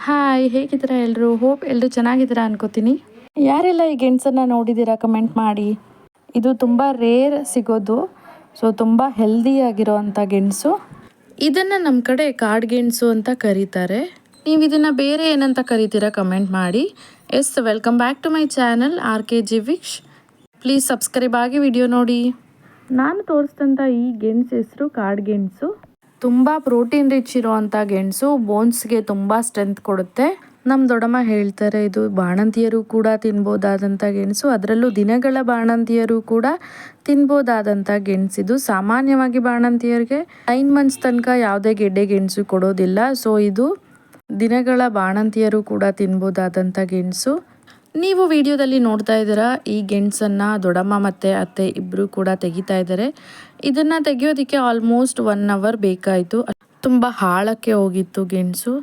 Hi, ಹೇಗಿದ್ದೀರಾ ಎಲ್ಲರೂ? Hope ಎಲ್ಲರೂ ಚೆನ್ನಾಗಿದ್ದೀರಾ ಅನ್ಕೋತೀನಿ. ಯಾರೆಲ್ಲ ಈ ಗೆಣಸನ್ನು ನೋಡಿದ್ದೀರಾ ಕಮೆಂಟ್ ಮಾಡಿ. ಇದು ತುಂಬ ರೇರ್ ಸಿಗೋದು, ಸೊ ತುಂಬ ಹೆಲ್ದಿಯಾಗಿರೋವಂಥ ಗೆಣಸು. ಇದನ್ನು ನಮ್ಮ ಕಡೆ ಕಾಡುಗೆಣಸು ಅಂತ ಕರೀತಾರೆ. ನೀವು ಇದನ್ನು ಬೇರೆ ಏನಂತ ಕರಿತೀರಾ ಕಮೆಂಟ್ ಮಾಡಿ. Yes, welcome back to my channel RKG ವಿಕ್ಷ್. ಪ್ಲೀಸ್ ಸಬ್ಸ್ಕ್ರೈಬ್ ಆಗಿ ವಿಡಿಯೋ ನೋಡಿ. ನಾನು ತೋರಿಸಿದಂಥ ಈ ಗೆಣಸು ಹೆಸರು ಕಾಡುಗೆಣಸು. ತುಂಬ ಪ್ರೋಟೀನ್ ರಿಚ್ ಇರೋವಂಥ ಗೆಣಸು, ಬೋನ್ಸ್ಗೆ ತುಂಬ ಸ್ಟ್ರೆಂತ್ ಕೊಡುತ್ತೆ. ನಮ್ಮ ದೊಡ್ಡಮ್ಮ ಹೇಳ್ತಾರೆ ಇದು ಬಾಣಂತಿಯರು ಕೂಡ ತಿನ್ಬೋದಾದಂಥ ಗೆಣಸು, ಅದರಲ್ಲೂ ದಿನಗಳ ಬಾಣಂತಿಯರು ಕೂಡ ತಿನ್ಬೋದಾದಂಥ ಗೆಣಸಿದು. ಸಾಮಾನ್ಯವಾಗಿ ಬಾಣಂತಿಯರಿಗೆ 9 ಮಂತ್ಸ್ ತನಕ ಯಾವುದೇ ಗೆಡ್ಡೆ ಗೆಣಸು ಕೊಡೋದಿಲ್ಲ. ಸೊ ಇದು ದಿನಗಳ ಬಾಣಂತಿಯರು ಕೂಡ ತಿನ್ಬೋದಾದಂಥ ಗೆಣಸು. ನೀವು ವಿಡಿಯೋದಲ್ಲಿ ನೋಡ್ತಾ ಇದ್ದೀರಾ ಈ ಗೆಣಸನ್ನು ದೊಡ್ಡಮ್ಮ ಮತ್ತು ಅತ್ತೆ ಇಬ್ಬರು ಕೂಡ ತೆಗಿತಾ ಇದ್ದಾರೆ. ಇದನ್ನು ತೆಗಿಯೋದಕ್ಕೆ ಆಲ್ಮೋಸ್ಟ್ 1 hour ಬೇಕಾಯಿತು. ತುಂಬ ಆಳಕ್ಕೆ ಹೋಗಿತ್ತು ಗೆಣಸು.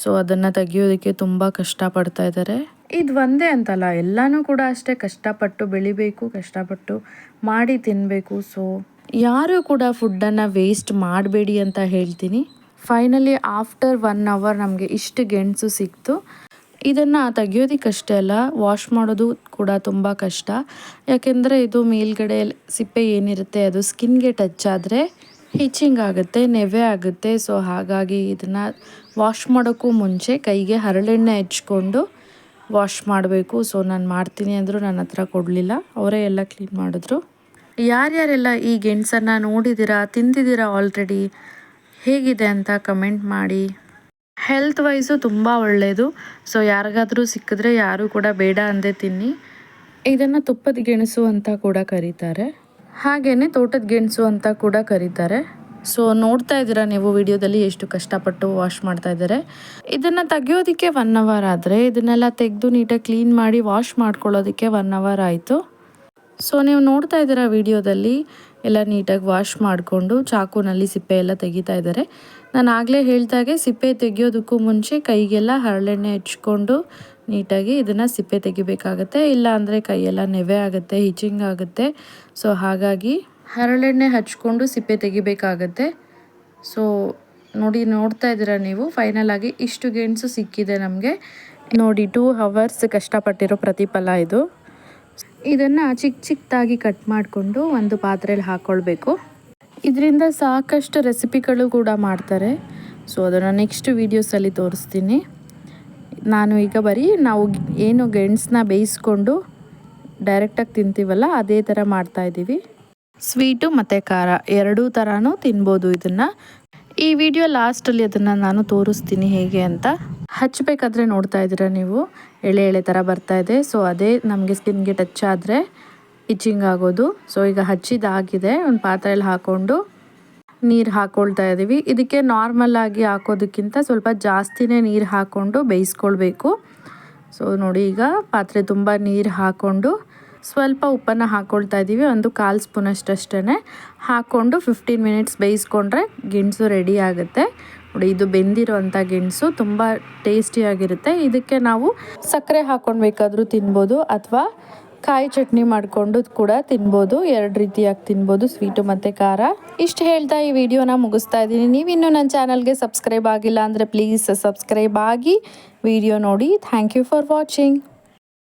ಸೊ ಅದನ್ನು ತೆಗಿಯೋದಕ್ಕೆ ತುಂಬ ಕಷ್ಟಪಡ್ತಾ ಇದ್ದಾರೆ. ಇದು ಒಂದೇ ಅಂತಲ್ಲ, ಎಲ್ಲನೂ ಕೂಡ ಅಷ್ಟೇ ಕಷ್ಟಪಟ್ಟು ಬೆಳಿಬೇಕು, ಕಷ್ಟಪಟ್ಟು ಮಾಡಿ ತಿನ್ನಬೇಕು. ಸೊ ಯಾರೂ ಕೂಡ ಫುಡ್ಡನ್ನು ವೇಸ್ಟ್ ಮಾಡಬೇಡಿ ಅಂತ ಹೇಳ್ತೀನಿ. ಫೈನಲಿ ಆಫ್ಟರ್ 1 hour ನಮಗೆ ಇಷ್ಟು ಗೆಣಸು ಸಿಕ್ತು. ಇದನ್ನು ತೆಗಿಯೋದಕ್ಕಷ್ಟೇ ಅಲ್ಲ, ವಾಶ್ ಮಾಡೋದು ಕೂಡ ತುಂಬ ಕಷ್ಟ. ಯಾಕೆಂದರೆ ಇದು ಮೇಲ್ಗಡೆ ಸಿಪ್ಪೆ ಏನಿರುತ್ತೆ ಅದು ಸ್ಕಿನ್ಗೆ ಟಚ್ ಆದರೆ ಹಿಚಿಂಗ್ ಆಗುತ್ತೆ, ನೆವೆ ಆಗುತ್ತೆ. ಸೊ ಹಾಗಾಗಿ ಇದನ್ನು ವಾಶ್ ಮಾಡೋಕ್ಕೂ ಮುಂಚೆ ಕೈಗೆ ಹರಳೆಣ್ಣೆ ಹಚ್ಕೊಂಡು ವಾಶ್ ಮಾಡಬೇಕು. ಸೊ ನಾನು ಮಾಡ್ತೀನಿ ಅಂದರು, ನನ್ನ ಹತ್ರ ಕೊಡಲಿಲ್ಲ, ಅವರೇ ಎಲ್ಲ ಕ್ಲೀನ್ ಮಾಡಿದ್ರು. ಯಾರ್ಯಾರೆಲ್ಲ ಈ ಗೆಣಸನ್ನು ನೋಡಿದ್ದೀರಾ, ತಿಂದಿದ್ದೀರಾ ಆಲ್ರೆಡಿ, ಹೇಗಿದೆ ಅಂತ ಕಮೆಂಟ್ ಮಾಡಿ. ಹೆಲ್ತ್ ವೈಸು ತುಂಬ ಒಳ್ಳೆಯದು. ಸೊ ಯಾರಿಗಾದರೂ ಸಿಕ್ಕಿದ್ರೆ ಯಾರೂ ಕೂಡ ಬೇಡ ಅಂದೇ ತಿನ್ನಿ. ಇದನ್ನು ತುಪ್ಪದ ಗೆಣಸು ಅಂತ ಕೂಡ ಕರೀತಾರೆ, ಹಾಗೆಯೇ ತೋಟದ ಗೆಣಸು ಅಂತ ಕೂಡ ಕರೀತಾರೆ. ಸೊ ನೋಡ್ತಾ ಇದ್ದೀರಾ ನೀವು ವಿಡಿಯೋದಲ್ಲಿ ಎಷ್ಟು ಕಷ್ಟಪಟ್ಟು ವಾಶ್ ಮಾಡ್ತಾ ಇದ್ದಾರೆ. ಇದನ್ನು ತೆಗಿಯೋದಕ್ಕೆ 1 hour ಆದರೆ ಇದನ್ನೆಲ್ಲ ತೆಗೆದು ನೀಟಾಗಿ ಕ್ಲೀನ್ ಮಾಡಿ ವಾಶ್ ಮಾಡ್ಕೊಳ್ಳೋದಕ್ಕೆ 1 hour ಆಯಿತು. ಸೊ ನೀವು ನೋಡ್ತಾ ಇದ್ದೀರಾ ವಿಡಿಯೋದಲ್ಲಿ ಎಲ್ಲ ನೀಟಾಗಿ ವಾಶ್ ಮಾಡಿಕೊಂಡು ಚಾಕುನಲ್ಲಿ ಸಿಪ್ಪೆ ಎಲ್ಲ ತೆಗಿತಾ ಇದ್ದಾರೆ. ನಾನು ಆಗಲೇ ಹೇಳ್ದಾಗೆ ಸಿಪ್ಪೆ ತೆಗಿಯೋದಕ್ಕೂ ಮುಂಚೆ ಕೈಗೆಲ್ಲ ಹರಳೆಣ್ಣೆ ಹಚ್ಕೊಂಡು ನೀಟಾಗಿ ಇದನ್ನು ಸಿಪ್ಪೆ ತೆಗಿಬೇಕಾಗತ್ತೆ. ಇಲ್ಲ ಅಂದರೆ ಕೈಯೆಲ್ಲ ನೆವೆ ಆಗುತ್ತೆ, ಹಿಚಿಂಗ್ ಆಗುತ್ತೆ. ಸೊ ಹಾಗಾಗಿ ಹರಳೆಣ್ಣೆ ಹಚ್ಕೊಂಡು ಸಿಪ್ಪೆ ತೆಗಿಬೇಕಾಗತ್ತೆ. ಸೊ ನೋಡ್ತಾ ಇದ್ದೀರಾ ನೀವು, ಫೈನಲ್ ಆಗಿ ಇಷ್ಟು ಗೆಣಸು ಸಿಕ್ಕಿದೆ ನಮಗೆ. ನೋಡಿ 2 hours ಕಷ್ಟಪಟ್ಟಿರೋ ಪ್ರತಿಫಲ ಇದು. ಇದನ್ನು ಚಿಕ್ಕದಾಗಿ ಕಟ್ ಮಾಡಿಕೊಂಡು ಒಂದು ಪಾತ್ರೆಯಲ್ಲಿ ಹಾಕ್ಕೊಳ್ಬೇಕು. ಇದರಿಂದ ಸಾಕಷ್ಟು ರೆಸಿಪಿಗಳು ಕೂಡ ಮಾಡ್ತಾರೆ. ಸೊ ಅದನ್ನು ನೆಕ್ಸ್ಟ್ ವೀಡಿಯೋಸಲ್ಲಿ ತೋರಿಸ್ತೀನಿ. ನಾನು ಈಗ ನಾವು ಏನು ಗೆಣಸನ್ನ ಬೇಯಿಸ್ಕೊಂಡು ಡೈರೆಕ್ಟಾಗಿ ತಿಂತೀವಲ್ಲ ಅದೇ ಥರ ಮಾಡ್ತಾಯಿದ್ದೀವಿ. ಸ್ವೀಟು ಮತ್ತು ಖಾರ ಎರಡೂ ಥರನೂ ತಿನ್ಬೋದು ಇದನ್ನು. ಈ ವಿಡಿಯೋ ಲಾಸ್ಟಲ್ಲಿ ಅದನ್ನು ನಾನು ತೋರಿಸ್ತೀನಿ ಹೇಗೆ ಅಂತ. ಹಚ್ಚಬೇಕಾದ್ರೆ ನೋಡ್ತಾ ಇದ್ದೀರಾ ನೀವು, ಎಳೆ ಥರ ಬರ್ತಾ ಇದೆ. ಸೊ ಅದೇ ನಮಗೆ ಸ್ಕಿನ್ಗೆ ಟಚ್ ಆದರೆ ಇಚಿಂಗ್ ಆಗೋದು. ಸೊ ಈಗ ಹಚ್ಚಿದಾಗಿದೆ, ಒಂದು ಪಾತ್ರೆಯಲ್ಲಿ ಹಾಕ್ಕೊಂಡು ನೀರು ಹಾಕ್ಕೊಳ್ತಾ ಇದ್ದೀವಿ. ಇದಕ್ಕೆ ನಾರ್ಮಲಾಗಿ ಹಾಕೋದಕ್ಕಿಂತ ಸ್ವಲ್ಪ ಜಾಸ್ತಿನೇ ನೀರು ಹಾಕ್ಕೊಂಡು ಬೇಯಿಸ್ಕೊಳ್ಬೇಕು. ಸೊ ನೋಡಿ, ಈಗ ಪಾತ್ರೆ ತುಂಬ ನೀರು ಹಾಕ್ಕೊಂಡು ಸ್ವಲ್ಪ ಉಪ್ಪನ್ನು ಹಾಕ್ಕೊಳ್ತಾ ಇದ್ದೀವಿ. ಒಂದು 1/4 ಸ್ಪೂನಷ್ಟೇ ಹಾಕ್ಕೊಂಡು 15 minutes ಬೇಯಿಸ್ಕೊಂಡ್ರೆ ಗೆಣಸು ರೆಡಿ ಆಗುತ್ತೆ. ನೋಡಿ, ಇದು ಬೆಂದಿರೋವಂಥ ಗೆಣಸು ತುಂಬ ಟೇಸ್ಟಿಯಾಗಿರುತ್ತೆ. ಇದಕ್ಕೆ ನಾವು ಸಕ್ಕರೆ ಹಾಕ್ಕೊಂಡು ಬೇಕಾದರೂ ತಿನ್ಬೋದು, ಅಥವಾ ಕಾಯಿ ಚಟ್ನಿ ಮಾಡಿಕೊಂಡು ಕೂಡ ತಿನ್ಬೋದು. 2 ರೀತಿಯಾಗಿ ತಿನ್ಬೋದು, ಸ್ವೀಟು ಮತ್ತು ಖಾರ. ಇಷ್ಟು ಹೇಳ್ತಾ ಈ ವಿಡಿಯೋನ ಮುಗಿಸ್ತಾ ಇದ್ದೀನಿ. ನೀವಿನ್ನೂ ನನ್ನ ಚಾನಲ್ಗೆ ಸಬ್ಸ್ಕ್ರೈಬ್ ಆಗಿಲ್ಲ ಅಂದರೆ ಪ್ಲೀಸ್ ಸಬ್ಸ್ಕ್ರೈಬ್ ಆಗಿ ವಿಡಿಯೋ ನೋಡಿ. Thank you for watching.